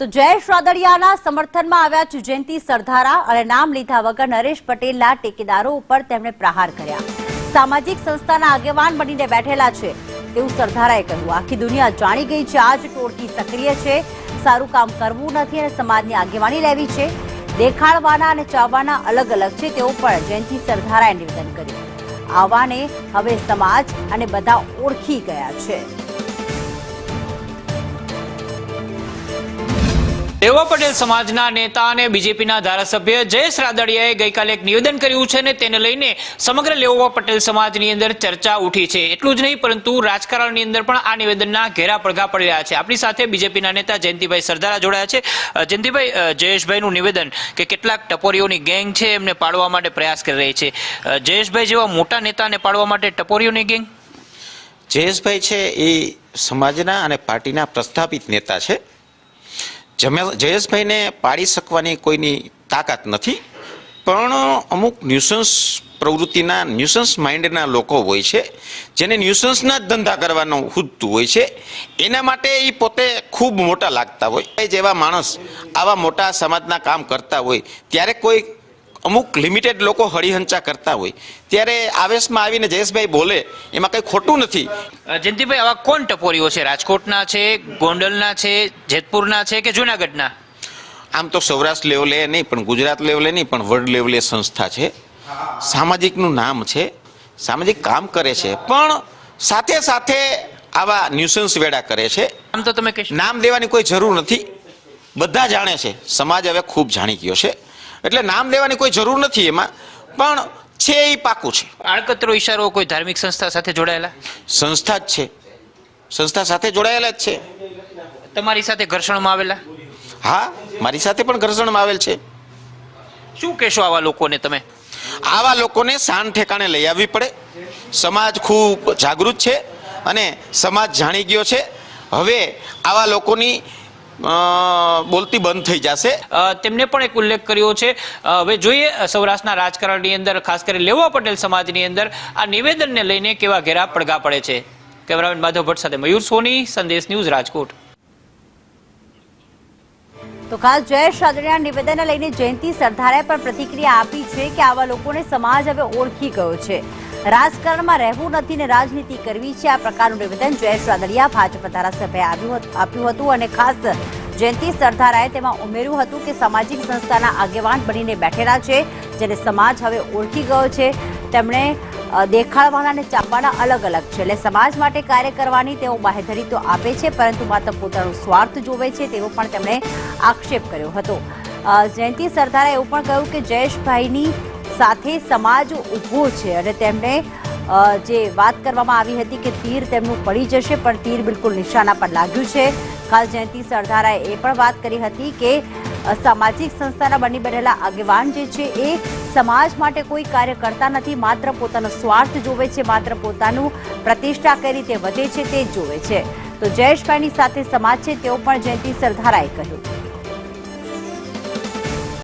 તો જયેશ રાદડિયાના સમર્થનમાં આવ્યા છે જયંતિ સરધારા અને નામ લીધા વગર નરેશ પટેલના ટેકેદારો ઉપર તેમણે પ્રહાર કર્યા। સામાજિક સંસ્થાના આગેવાન બનીને બેઠેલા છે તેવું સરધારાએ કહ્યું। આખી દુનિયા જાણી ગઈ છે આ જ ટોળકી સક્રિય છે, સારું કામ કરવું નથી અને સમાજની આગેવાની લેવી છે, દેખાડવાના અને ચાવવાના અલગ અલગ છે તેવું પણ જયંતિ સરધારાએ નિવેદન કર્યું। આવાને હવે સમાજ અને બધા ઓળખી ગયા છે। લેવા પટેલ સમાજના નેતા અને બીજેપીના ધારાસભ્ય જયેશ રાદડિયાએ ગઈકાલે એક નિવેદન કર્યું છે અને તેને લઈને સમગ્ર લેવા પટેલ સમાજની અંદર ચર્ચા ઉઠી છે। એટલું જ નહીં પરંતુ રાજકારણની અંદર પણ આ નિવેદનના ઘેરા પડઘા પડી રહ્યા છે। આપણી સાથે બીજેપીના નેતા જયંતિભાઈ સરધારા જોડાયા છે। જયંતિભાઈ, જયેશભાઈનું નિવેદન કે કેટલાક ટપોરીઓની ગેંગ છે એમને પાડવા માટે પ્રયાસ કરી રહી છે, જયેશભાઈ જેવા મોટા નેતાને પાડવા માટે ટપોરીઓની ગેંગ? જયેશભાઈ છે એ સમાજના અને પાર્ટીના પ્રસ્થાપિત નેતા છે। જયેશભાઈને પાડી શકવાની કોઈની તાકાત નથી, પણ અમુક ન્યુસન્સ પ્રવૃત્તિના ન્યુસન્સ માઇન્ડના લોકો હોય છે જેને ન્યુસન્સના જ ધંધા કરવાનું ખૂદતું હોય છે, એના માટે એ પોતે ખૂબ મોટા લાગતા હોય। જેવા માણસ આવા મોટા સમાજના કામ કરતા હોય ત્યારે કોઈ અમુક લિમિટેડ લોકો હળીહંચા કરતા હોય ત્યારે આવેશમાં આવીને જયેશભાઈ બોલે એમાં કંઈ ખોટું નથી। જયંતિભાઈ, આવા કોણ ટપોરીઓ છે? રાજકોટના છે, ગોંડલના છે, જેતપુરના છે કે જૂનાગઢના? આમ તો સૌરાષ્ટ્ર લેવલે નહીં પણ ગુજરાત લેવલે નહીં પણ વર્લ્ડ લેવલે સંસ્થા છે, સામાજિકનું નામ છે, સામાજિક કામ કરે છે, પણ સાથે સાથે આવા ન્યુસન્સ વેડા કરે છે। આમ તો તમે કહેશો નામ દેવાની કોઈ જરૂર નથી, બધા જાણે છે, સમાજ હવે ખૂબ જાણી ગયો છે એટલે નામ દેવાની કોઈ જરૂર નથી એમાં, પણ છે એ પાકું છે। આડકતરો ઈશારો કોઈ ધાર્મિક સંસ્થા સાથે જોડાયેલા? સંસ્થા જ છે, સંસ્થા સાથે જોડાયેલા જ છે। તમારી સાથે ઘર્ષણમાં આવેલા? હા, મારી સાથે પણ ઘર્ષણમાં આવેલ છે। શું કહેશો આવા લોકોને તમે? આવા લોકોને શાન ઠેકાણે લઈ આવવી પડે। સમાજ ખૂબ જાગૃત છે અને સમાજ જાણી ગયો છે। હવે આવા લોકોની બોલતી બંધ થઈ જશે। તેમને પણ એક ઉલ્લેખ કર્યો છે। હવે જોઈએ સૌરાષ્ટ્રના રાજકારણની અંદર ખાસ કરી લેવા પટેલ સમાજની અંદર આ નિવેદનને લઈને કેવા ઘેરા પડઘા પડે છે। કેમેરામેન માધવ ભટ્ટ સાથે મયુર સોની, સંદેશ ન્યૂઝ, રાજકોટ। તો ખાસ જયેશ રાદડિયાના નિવેદનને લઈને જયંતિ સરધારાએ પણ પ્રતિક્રિયા આપી છે કે આવા લોકોને સમાજ હવે ઓળખી ગયો છે, રાજકારણમાં રહેવું નથી ને રાજનીતિ કરવી છે। આ પ્રકારનું નિવેદન જયેશ રાદડિયા ભાજપ ધારાસભ્યએ આપ્યું હતું અને ખાસ જયંતિ સરધારાએ તેમાં ઉમેર્યું હતું કે સામાજિક સંસ્થાના આગેવાન બનીને બેઠેલા છે જેને સમાજ હવે ઓળખી ગયો છે। તેમણે દેખાડવાના અને ચાપવાના અલગ અલગ છે, એટલે સમાજ માટે કાર્ય કરવાની તેઓ બાહેધરી તો આપે છે પરંતુ માત્ર પોતાનો સ્વાર્થ જોવે છે તેવો પણ તેમણે આક્ષેપ કર્યો હતો। જયંતિ સરધારાએ એવું પણ કહ્યું કે જયેશભાઈની સાથે સમાજ ઊભો છે અને તેમને જે વાત કરવામાં આવી હતી કે તીર તેમનું પડી જશે, પણ તીર બિલકુલ નિશાના પર લાગ્યું છે। ખાસ જયંતિ સરધારાએ એ પણ વાત કરી હતી કે સામાજિક સંસ્થાના બની બેઠેલા આગેવાન જે છે એ સમાજ માટે કોઈ કાર્ય કરતા નથી, માત્ર પોતાનો સ્વાર્થ જોવે છે, માત્ર પોતાનું પ્રતિષ્ઠા કઈ રીતે વધે છે તે જ જોવે છે। તો જયેશભાઈની સાથે સમાજ છે તેવું પણ જયંતિ સરધારાએ કહ્યું।